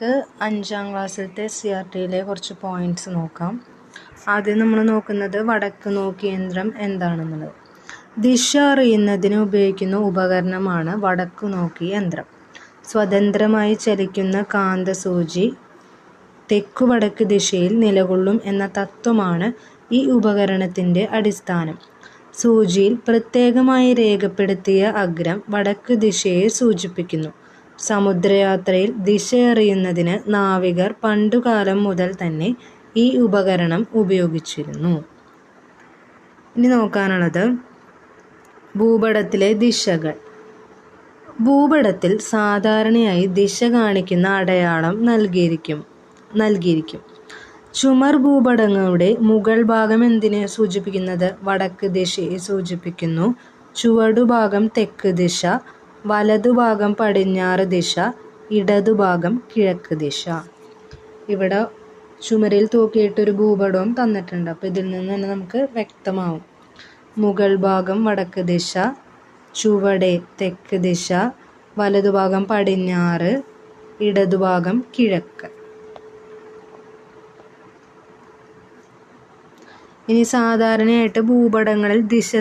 നമുക്ക് 5ാം ക്ലാസ്സിലത്തെ CRTയിലെ കുറച്ച് പോയിൻറ്റ്സ് നോക്കാം. ആദ്യം നമ്മൾ നോക്കുന്നത് വടക്ക് നോക്കി യന്ത്രം എന്താണെന്നുള്ളത്. ദിശ അറിയുന്നതിന് ഉപയോഗിക്കുന്ന ഉപകരണമാണ് വടക്ക് നോക്കി യന്ത്രം. സ്വതന്ത്രമായി ചലിക്കുന്ന കാന്തസൂചി തെക്കുവടക്ക് ദിശയിൽ നിലകൊള്ളും എന്ന തത്വമാണ് ഈ ഉപകരണത്തിൻ്റെ അടിസ്ഥാനം. സൂചിയിൽ പ്രത്യേകമായി രേഖപ്പെടുത്തിയ അഗ്രം വടക്ക് ദിശയെ സൂചിപ്പിക്കുന്നു. സമുദ്രയാത്രയിൽ ദിശയറിയുന്നതിന് നാവികർ പണ്ടുകാലം മുതൽ തന്നെ ഈ ഉപകരണം ഉപയോഗിച്ചിരുന്നു. ഇനി നോക്കാനുള്ളത് ഭൂപടത്തിലെ ദിശകൾ. ഭൂപടത്തിൽ സാധാരണയായി ദിശ കാണിക്കുന്ന അടയാളം നൽകിയിരിക്കും. ചുമർ ഭൂപടങ്ങളുടെ മുകൾ ഭാഗം എന്തിനെ സൂചിപ്പിക്കുന്നത്? വടക്ക് ദിശയെ സൂചിപ്പിക്കുന്നു. ചുവടുഭാഗം തെക്ക് ദിശ, വലതുഭാഗം പടിഞ്ഞാറ് ദിശ, ഇടതുഭാഗം കിഴക്ക് ദിശ. ഇവിടെ ചുമരിൽ തൂക്കിയിട്ടൊരു ഭൂപടവും തന്നിട്ടുണ്ട്. അപ്പോൾ ഇതിൽ നിന്ന് തന്നെ നമുക്ക് വ്യക്തമാവും. മുകൾ ഭാഗം വടക്ക് ദിശ, ചുവടെ തെക്ക് ദിശ, വലതുഭാഗം പടിഞ്ഞാറ്, ഇടതുഭാഗം കിഴക്ക്. ഇനി സാധാരണയായിട്ട് ഭൂപടങ്ങളിൽ ദിശ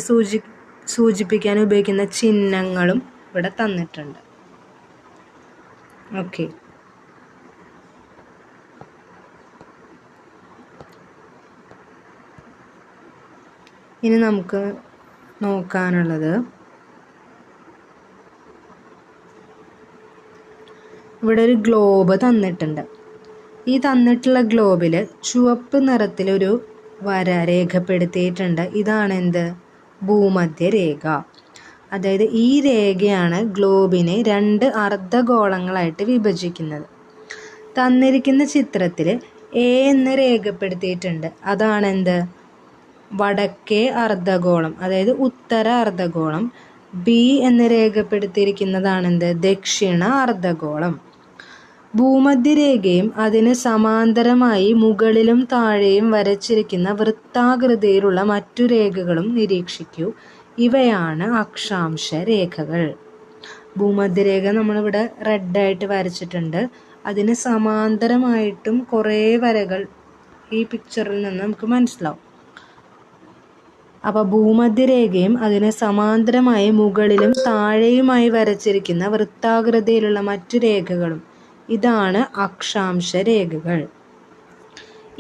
സൂചിപ്പിക്കാൻ ഉപയോഗിക്കുന്ന ചിഹ്നങ്ങളും ഇവിടെ തന്നിട്ടുണ്ട്. ഓക്കെ, ഇനി നമുക്ക് നോക്കാനുള്ളത് ഇവിടെ ഒരു ഗ്ലോബ് തന്നിട്ടുണ്ട്. ഈ തന്നിട്ടുള്ള ഗ്ലോബിൽ ചുവപ്പ് നിറത്തിലൊരു വര രേഖപ്പെടുത്തിയിട്ടുണ്ട്. ഇതാണ് എന്ത്? ഭൂമധ്യരേഖ. അതായത് ഈ രേഖയാണ് ഗ്ലോബിനെ 2 അർദ്ധഗോളങ്ങളായിട്ട് വിഭജിക്കുന്നത്. തന്നിരിക്കുന്ന ചിത്രത്തിൽ A എന്ന് രേഖപ്പെടുത്തിയിട്ടുണ്ട്. അതാണ് എന്ത്? വടക്കേ അർദ്ധഗോളം, അതായത് ഉത്തര അർദ്ധഗോളം. B എന്ന് രേഖപ്പെടുത്തിയിരിക്കുന്നതാണ് എന്ത്? ദക്ഷിണ അർദ്ധഗോളം. ഭൂമധ്യരേഖയും അതിന് സമാന്തരമായി മുകളിലും താഴെയും വരച്ചിരിക്കുന്ന വൃത്താകൃതിയിലുള്ള മറ്റു രേഖകളും നിരീക്ഷിക്കൂ. ഇവയാണ് അക്ഷാംശ രേഖകൾ. ഭൂമധ്യരേഖ നമ്മളിവിടെ റെഡായിട്ട് വരച്ചിട്ടുണ്ട്. അതിന് സമാന്തരമായിട്ടും കുറേ വരകൾ ഈ പിക്ചറിൽ നിന്ന് നമുക്ക് മനസ്സിലാവും. അപ്പോൾ ഭൂമധ്യരേഖയും അതിന് സമാന്തരമായി മുകളിലും താഴെയുമായി വരച്ചിരിക്കുന്ന വൃത്താകൃതിയിലുള്ള മറ്റു രേഖകളും, ഇതാണ് അക്ഷാംശ രേഖകൾ.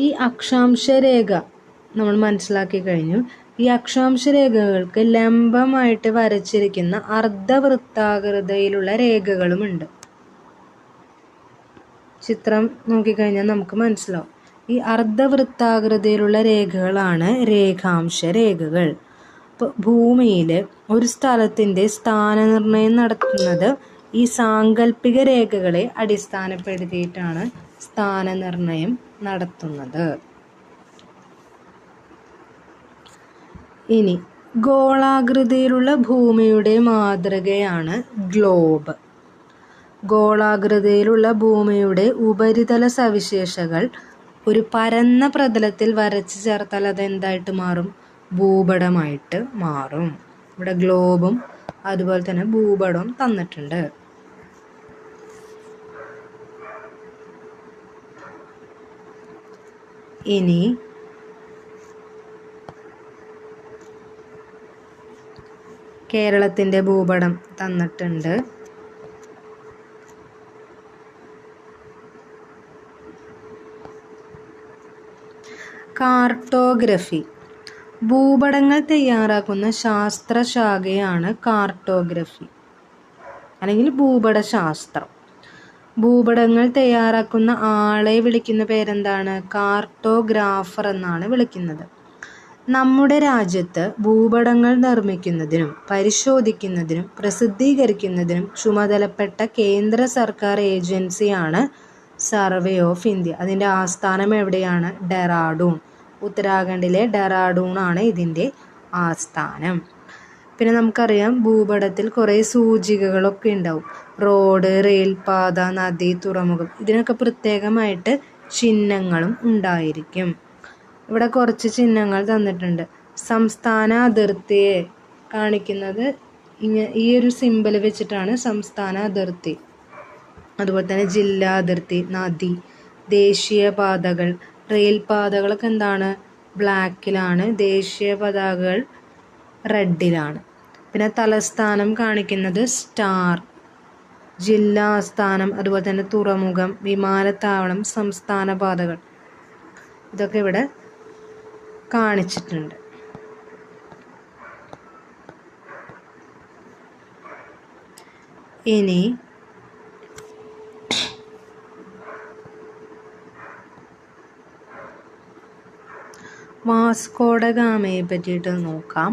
ഈ അക്ഷാംശ രേഖ നമ്മൾ മനസ്സിലാക്കി കഴിഞ്ഞു. ഈ അക്ഷാംശ രേഖകൾക്ക് ലംബമായിട്ട് വരച്ചിരിക്കുന്ന അർദ്ധവൃത്താകൃതിയിലുള്ള രേഖകളുമുണ്ട്. ചിത്രം നോക്കിക്കഴിഞ്ഞാൽ നമുക്ക് മനസ്സിലാവും. ഈ അർദ്ധവൃത്താകൃതിയിലുള്ള രേഖകളാണ് രേഖാംശ രേഖകൾ. ഇപ്പോൾ ഭൂമിയിൽ ഒരു സ്ഥലത്തിൻ്റെ സ്ഥാനനിർണയം നടത്തുന്നത് ഈ സാങ്കല്പിക രേഖകളെ അടിസ്ഥാനപ്പെടുത്തിയിട്ടാണ് സ്ഥാനനിർണയം നടത്തുന്നത്. ഇനി ഗോളാകൃതിയിലുള്ള ഭൂമിയുടെ മാതൃകയാണ് ഗ്ലോബ്. ഗോളാകൃതിയിലുള്ള ഭൂമിയുടെ ഉപരിതല സവിശേഷതകൾ ഒരു പരന്ന പ്രതലത്തിൽ വരച്ചു ചേർത്താൽ അതെന്തായിട്ട് മാറും? ഭൂപടമായിട്ട് മാറും. ഇവിടെ ഗ്ലോബും അതുപോലെ തന്നെ ഭൂപടവും തന്നിട്ടുണ്ട്. ഇനി കേരളത്തിൻ്റെ ഭൂപടം തന്നിട്ടുണ്ട്. കാർട്ടോഗ്രഫി. ഭൂപടങ്ങൾ തയ്യാറാക്കുന്ന ശാസ്ത്രശാഖയാണ് കാർട്ടോഗ്രഫി അല്ലെങ്കിൽ ഭൂപടശാസ്ത്രം. ഭൂപടങ്ങൾ തയ്യാറാക്കുന്ന ആളെ വിളിക്കുന്ന പേരെന്താണ്? കാർട്ടോഗ്രാഫർ എന്നാണ് വിളിക്കുന്നത്. നമ്മുടെ രാജ്യത്ത് ഭൂപടങ്ങൾ നിർമ്മിക്കുന്നതിനും പരിശോധിക്കുന്നതിനും പ്രസിദ്ധീകരിക്കുന്നതിനും ചുമതലപ്പെട്ട കേന്ദ്ര സർക്കാർ ഏജൻസിയാണ് സർവേ ഓഫ് ഇന്ത്യ. അതിൻ്റെ ആസ്ഥാനം എവിടെയാണ്? ഡെറാഡൂൺ. ഉത്തരാഖണ്ഡിലെ ഡെറാഡൂൺ ആണ് ഇതിൻ്റെ ആസ്ഥാനം. പിന്നെ നമുക്കറിയാം ഭൂപടത്തിൽ കുറേ സൂചികകളൊക്കെ ഉണ്ടാവും. റോഡ്, റെയിൽപാത, നദി, തുറമുഖം, ഇതിനൊക്കെ പ്രത്യേകമായിട്ട് ചിഹ്നങ്ങളും ഉണ്ടായിരിക്കും. ഇവിടെ കുറച്ച് ചിഹ്നങ്ങൾ തന്നിട്ടുണ്ട്. സംസ്ഥാന അതിർത്തിയെ കാണിക്കുന്നത് ഈ ഒരു സിമ്പൽ വെച്ചിട്ടാണ് സംസ്ഥാന അതിർത്തി. അതുപോലെ തന്നെ ജില്ലാ അതിർത്തി, നദി, ദേശീയപാതകൾ, റെയിൽപാതകളൊക്കെ എന്താണ്, ബ്ലാക്കിലാണ്. ദേശീയ പതാകകൾ റെഡിലാണ്. പിന്നെ തലസ്ഥാനം കാണിക്കുന്നത് സ്റ്റാർ, ജില്ലാസ്ഥാനം, അതുപോലെ തന്നെ തുറമുഖം, വിമാനത്താവളം, സംസ്ഥാന പാതകൾ, ഇതൊക്കെ ഇവിടെ കാണിച്ചിട്ടുണ്ട്. ഇനി വാസ്കോഡ ഗാമയെ പറ്റിയിട്ട് നോക്കാം.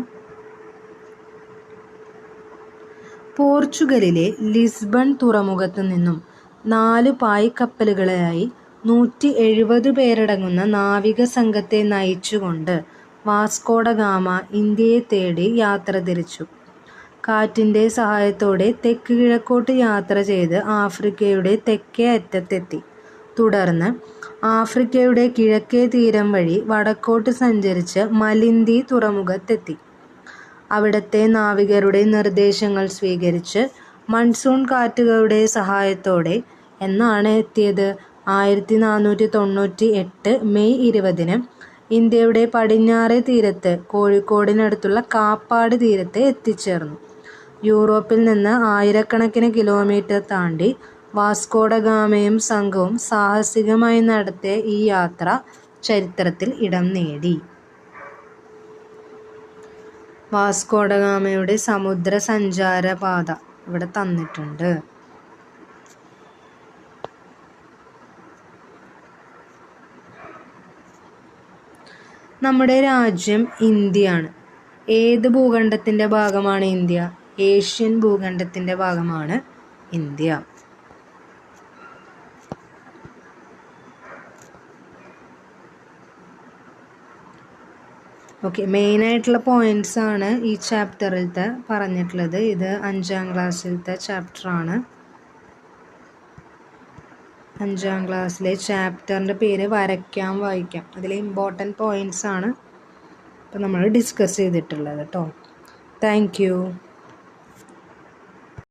പോർച്ചുഗലിലെ ലിസ്ബൺ തുറമുഖത്തു നിന്നും 4 പായ്ക്കപ്പലുകളായി 170 പേരടങ്ങുന്ന നാവിക സംഘത്തെ നയിച്ചുകൊണ്ട് വാസ്കോഡ ഗാമ ഇന്ത്യയെ തേടി യാത്ര തിരിച്ചു. കാറ്റിൻ്റെ സഹായത്തോടെ തെക്ക് കിഴക്കോട്ട് യാത്ര ചെയ്ത് ആഫ്രിക്കയുടെ തെക്കേ അറ്റത്തെത്തി. തുടർന്ന് ആഫ്രിക്കയുടെ കിഴക്കേ തീരം വഴി വടക്കോട്ട് സഞ്ചരിച്ച് മലിന്തി തുറമുഖത്തെത്തി. അവിടുത്തെ നാവികരുടെ നിർദ്ദേശങ്ങൾ സ്വീകരിച്ച് മൺസൂൺ കാറ്റുകളുടെ സഹായത്തോടെ എന്നാണ് എത്തിയത്? 1498 മെയ് 20-ന് ഇന്ത്യയുടെ പടിഞ്ഞാറേ തീരത്ത് കോഴിക്കോടിനടുത്തുള്ള കാപ്പാട് തീരത്ത് എത്തിച്ചേർന്നു. യൂറോപ്പിൽ നിന്ന് ആയിരക്കണക്കിന് കിലോമീറ്റർ താണ്ടി വാസ്കോഡ ഗാമയും സംഘവും സാഹസികമായി നടത്തിയ ഈ യാത്ര ചരിത്രത്തിൽ ഇടം നേടി. വാസ്കോഡ ഗാമയുടെ സമുദ്ര സഞ്ചാര പാത ഇവിടെ തന്നിട്ടുണ്ട്. നമ്മുടെ രാജ്യം ഇന്ത്യയാണ്. ഏത് ഭൂഖണ്ഡത്തിൻ്റെ ഭാഗമാണ് ഇന്ത്യ? ഏഷ്യൻ ഭൂഖണ്ഡത്തിൻ്റെ ഭാഗമാണ് ഇന്ത്യ. ഓക്കെ, മെയിനായിട്ടുള്ള പോയിൻറ്റ്സ് ആണ് ഈ ചാപ്റ്ററിലത്തെ പറഞ്ഞിട്ടുള്ളത്. ഇത് 5ാം ക്ലാസ്സിലത്തെ ചാപ്റ്ററാണ്. 5ാം ക്ലാസ്സിലെ ചാപ്റ്ററിൻ്റെ പേര് വരയ്ക്കാം വായിക്കാം. അതിലെ ഇമ്പോർട്ടൻറ്റ് പോയിൻറ്റ്സ് ആണ് ഇപ്പം നമ്മൾ ഡിസ്കസ് ചെയ്തിട്ടുള്ളത് കേട്ടോ. Thank you.